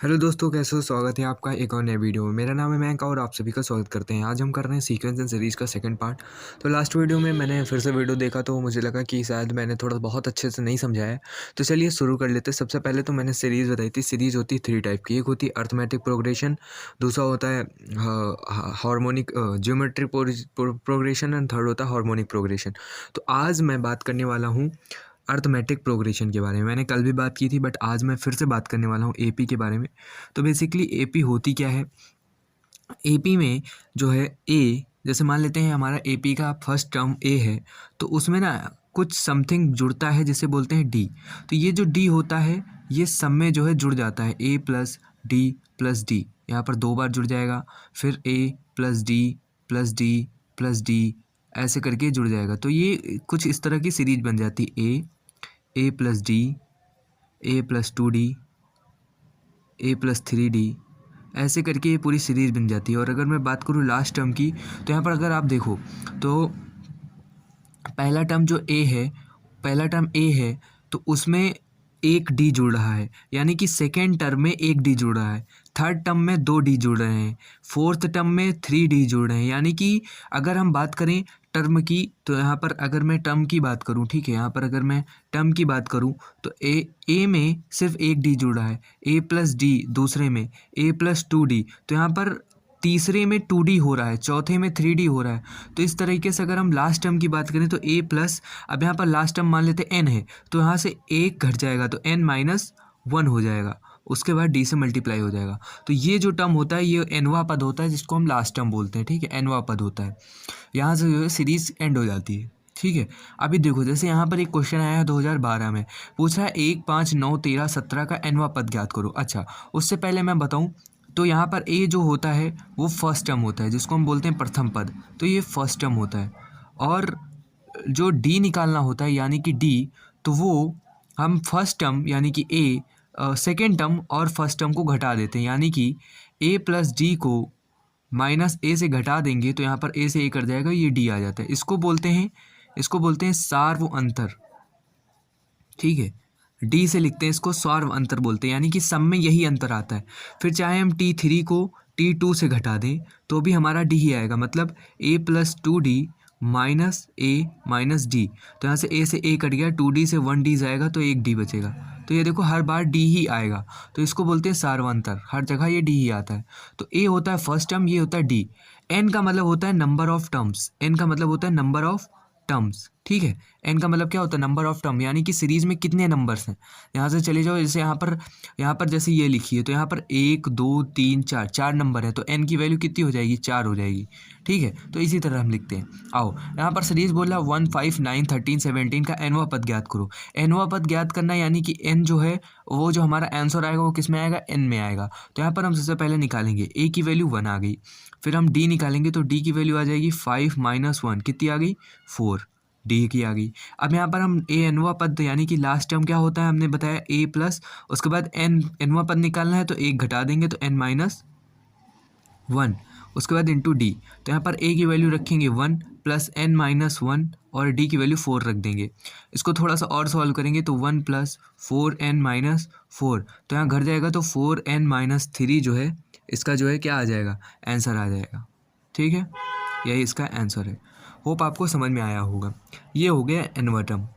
Hello दोस्तों, कैसे हो? स्वागत है आपका एक और नए वीडियो में। मेरा नाम है मयंक और आप सभी का स्वागत करते हैं। आज हम कर रहे हैं सीक्वेंस एंड सीरीज़ का सेकंड पार्ट। तो लास्ट वीडियो में मैंने फिर से वीडियो देखा तो मुझे लगा कि शायद मैंने थोड़ा बहुत अच्छे से नहीं समझाया है। तो चलिए शुरू कर लेते हैं। सबसे पहले तो मैंने सीरीज़ बताई थी। सीरीज़ होती है 3 टाइप की। एक होती है अर्थमेटिक प्रोग्रेशन, दूसरा होता है harmonic geometric progression and third होता है हार्मोनिक प्रोग्रेशन। तो आज मैं बात करने वाला हूँ अर्थमेटिक प्रोग्रेशन के बारे में। मैंने कल भी बात की थी बट आज मैं फिर से बात करने वाला हूँ एपी के बारे में। तो बेसिकली एपी होती क्या है? एपी में जो है ए, जैसे मान लेते हैं हमारा एपी का फर्स्ट टर्म ए है, तो उसमें ना कुछ समथिंग जुड़ता है जिसे बोलते हैं डी। तो ये जो डी होता है ये सब में जो है जुड़ जाता है, ए प्लस डी, यहाँ पर 2 बार जुड़ जाएगा, फिर a plus d plus d plus d, ऐसे करके जुड़ जाएगा। तो ये कुछ इस तरह की सीरीज बन जाती है, ए प्लस डी, ए प्लस 2D, ए प्लस 3D, ऐसे करके ये पूरी सीरीज़ बन जाती है। और अगर मैं बात करूँ लास्ट टर्म की, तो यहाँ पर अगर आप देखो तो पहला टर्म जो ए है, पहला टर्म ए है, तो उसमें एक डी जुड़ रहा है, यानी कि सेकेंड टर्म में एक डी जुड़ रहा है, थर्ड टर्म में 2 डी जुड़ रहे हैं, फोर्थ टर्म में 3 डी जुड़ रहे हैं। यानी कि अगर हम बात करें टर्म की, तो यहाँ पर अगर मैं टर्म की बात करूँ, ठीक है, यहाँ पर अगर मैं टर्म की बात करूँ तो ए में सिर्फ एक डी जुड़ा है, ए प्लस डी दूसरे में, ए प्लस 2D, तो यहाँ पर तीसरे में 2D हो रहा है, चौथे में 3D हो रहा है। तो इस तरीके से अगर हम लास्ट टर्म की बात करें तो ए प्लस, अब यहाँ पर लास्ट टर्म मान लेते एन है, तो यहाँ से एक घट जाएगा तो n-1 हो जाएगा, उसके बाद डी से मल्टीप्लाई हो जाएगा। तो ये जो टर्म होता है ये एनवा पद होता है, जिसको हम लास्ट टर्म बोलते हैं, ठीक है, एनवा पद होता है। यहाँ से जो है सीरीज एंड हो जाती है, ठीक है। अभी देखो, जैसे यहाँ पर एक क्वेश्चन आया है 2012 में, पूछा है 1, 5, 9, 13, 17 का एनवा पद ज्ञात करो। अच्छा, उससे पहले मैं बताऊँ तो यहाँ पर ए जो होता है वो फर्स्ट टर्म होता है, जिसको हम बोलते हैं प्रथम पद, तो ये फर्स्ट टर्म होता है। और जो डी निकालना होता है यानी कि डी, तो वो हम फर्स्ट टर्म यानी कि ए, सेकेंड टर्म और फर्स्ट टर्म को घटा देते हैं, यानी कि ए प्लस डी को माइनस ए से घटा देंगे तो यहाँ पर ए से ए कट जाएगा, ये डी आ जाता है। इसको बोलते हैं सार्व अंतर, ठीक है, डी से लिखते हैं इसको, सार्व अंतर बोलते हैं, यानी कि सब में यही अंतर आता है। फिर चाहे हम T3 को T2 से घटा दें तो भी हमारा डी ही आएगा, मतलब ए प्लस 2D माइनस ए माइनस डी, तो यहाँ से ए कट गया, 2D से 1D जाएगा तो एक डी बचेगा। तो ये देखो हर बार डी ही आएगा, तो इसको बोलते हैं सार्वंतर, हर जगह ये डी ही आता है। तो ए होता है फर्स्ट टर्म, ये होता है डी। एन का मतलब होता है नंबर ऑफ टर्म्स, एन का मतलब होता है नंबर ऑफ टर्म्स, ठीक है। एन का मतलब क्या होता है? नंबर ऑफ टर्म, यानी कि सीरीज में कितने नंबर्स हैं। यहाँ से चले जाओ, जैसे यहाँ पर जैसे ये लिखी है, तो यहाँ पर 1, 2, 3, 4 4 नंबर है, तो एन की वैल्यू कितनी हो जाएगी? 4 हो जाएगी, ठीक है। तो इसी तरह हम लिखते हैं। आओ, यहाँ पर सीरीज बोला 1, 5, 9, 13, 17 का एनवा पद ज्ञात करो। एनवा पद ज्ञात करना यानी कि एन जो है वो जो हमारा आंसर आएगा वो किस में आएगा? एन में आएगा। तो यहाँ पर हम सबसे पहले निकालेंगे, ए की वैल्यू 1 आ गई, फिर हम डी निकालेंगे तो डी की वैल्यू आ जाएगी 5 - 1, कितनी आ गई? 4, डी की आ गई। अब यहाँ पर हम ए एनवा पद, यानी कि लास्ट टर्म क्या होता है हमने बताया, ए प्लस, उसके बाद एन एनवा पद निकालना है तो एक घटा देंगे तो n-1, उसके बाद इंटू डी। तो यहाँ पर ए की वैल्यू रखेंगे 1 प्लस n-1 और डी की वैल्यू 4 रख देंगे। इसको थोड़ा सा और सॉल्व करेंगे तो 1 + 4n-4, तो यहाँ घट जाएगा तो 4n-3 जो है इसका जो है क्या आ जाएगा? आंसर आ जाएगा, ठीक है, यही इसका आंसर है। होप आपको समझ में आया होगा। ये हो गया एनवा टर्म।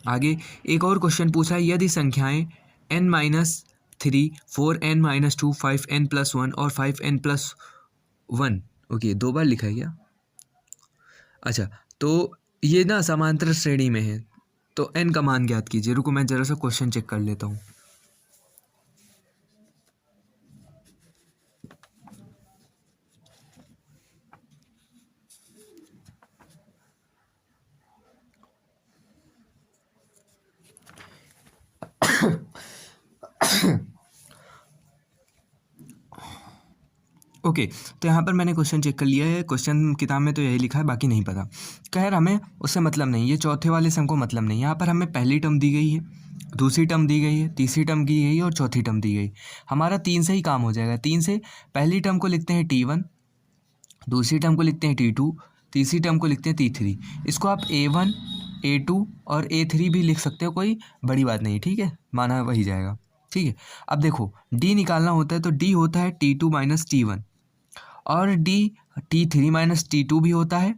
आगे एक और क्वेश्चन पूछा है, यदि संख्याएं n-3, 4n-2, 5n+1 और 5n+1, ओके 2 बार लिखा है क्या? अच्छा, तो ये ना समांतर श्रेणी में है, तो n का मान ज्ञात कीजिए। रुको मैं जरा सा क्वेश्चन चेक कर लेता हूँ। ओके, तो यहाँ पर मैंने क्वेश्चन चेक कर लिया है। क्वेश्चन किताब में तो यही लिखा है, बाकी नहीं पता। खैर हमें उससे मतलब नहीं, ये चौथे वाले सम को मतलब नहीं। यहाँ पर हमें पहली टर्म दी गई है, दूसरी टर्म दी गई है, तीसरी टर्म दी गई है और चौथी टर्म दी गई। हमारा 3 से ही काम हो जाएगा। 3 से पहली टर्म को लिखते हैं T1, दूसरी टर्म को लिखते हैं T2, तीसरी टर्म को लिखते हैं T3। इसको आप A1, A2 और A3 भी लिख सकते हो, कोई बड़ी बात नहीं, ठीक है, माना वही जाएगा। ठीक है। अब देखो डी निकालना होता है तो डी होता है T2 माइनस T1 और डी T3 माइनस T2 भी होता है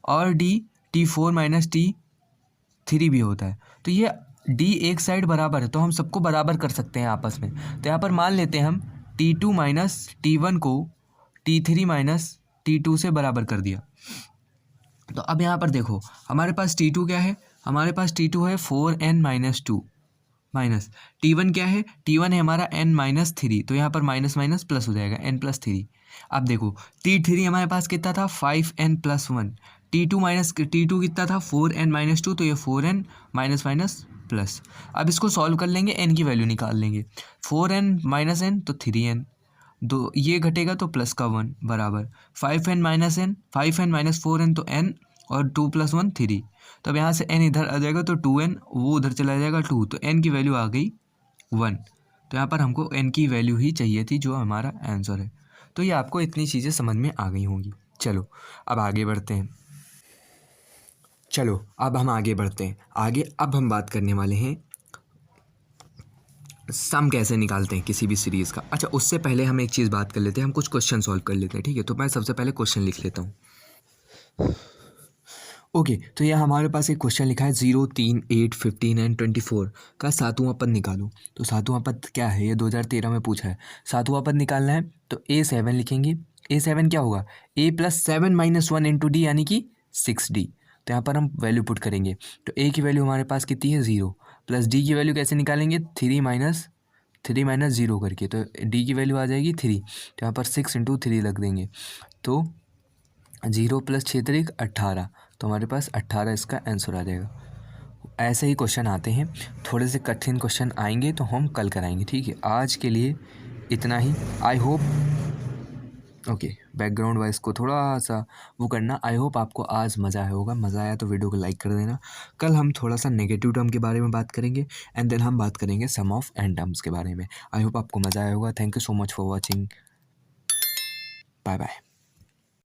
और डी T4 माइनस T3 भी होता है। तो ये डी एक साइड बराबर है तो हम सबको बराबर कर सकते हैं आपस में। तो यहाँ पर मान लेते हैं हम T2 माइनस T1 को T3 माइनस T2 से बराबर कर दिया। तो अब यहाँ पर देखो हमारे पास T2 क्या है, हमारे पास T2 है 4n माइनस 2 माइनस T1 क्या है, T1 है हमारा n माइनस 3, तो यहाँ पर माइनस माइनस प्लस हो जाएगा n प्लस 3। अब देखो T3 हमारे पास कितना था 5n plus 1, T2 minus T2 कितना था 4n माइनस 2, तो ये 4n माइनस माइनस प्लस। अब इसको सॉल्व कर लेंगे, n की वैल्यू निकाल लेंगे। 4n माइनस n तो 3n, दो ये घटेगा तो प्लस का 1 बराबर 5n minus n, 5n minus 4n तो n और 2 प्लस 1 3। तो अब यहाँ से n इधर आ जाएगा तो 2n, वो उधर चला जाएगा 2, तो n की वैल्यू आ गई 1। तो यहाँ पर हमको n की वैल्यू ही चाहिए थी जो हमारा आंसर है। तो ये आपको इतनी चीज़ें समझ में आ गई होंगी। चलो अब आगे बढ़ते हैं। आगे अब हम बात करने वाले हैं सम कैसे निकालते हैं किसी भी सीरीज़ का। अच्छा उससे पहले हम एक चीज़ बात कर लेते हैं, हम कुछ क्वेश्चन सॉल्व कर लेते हैं, ठीक है। तो मैं सबसे पहले क्वेश्चन लिख लेता हूँ। ओके तो यह हमारे पास एक क्वेश्चन लिखा है 0, 3, 8, 15 एंड 24 का सातवां पद निकालो। तो सातवां पद क्या है, ये 2013 में पूछा है। सातवां पद निकालना है तो A7 लिखेंगे। A7 क्या होगा, A plus 7 minus 1 into D यानी कि 6D। तो यहाँ पर हम वैल्यू पुट करेंगे तो A की वैल्यू हमारे पास कितनी है 0, प्लस D की वैल्यू कैसे निकालेंगे 3 माइनस 0 करके, तो D की वैल्यू आ जाएगी 3। तो यहाँ पर 6 इंटू 3 लग देंगे तो 0 प्लस 6 तरीक 18, तो हमारे पास 18 इसका आंसर आ जाएगा। ऐसे ही क्वेश्चन आते हैं, थोड़े से कठिन क्वेश्चन आएंगे तो हम कल कराएंगे, ठीक है। आज के लिए इतना ही। I hope okay background voice को थोड़ा सा वो करना। आई होप आपको आज मज़ा आया होगा, मज़ा आया तो वीडियो को लाइक कर देना। कल हम थोड़ा सा नेगेटिव टर्म के बारे में बात करेंगे एंड देन हम बात करेंगे सम ऑफ एंड टर्म्स के बारे में। आई होप आपको मज़ा आया होगा। Thank you so much for watching. Bye bye.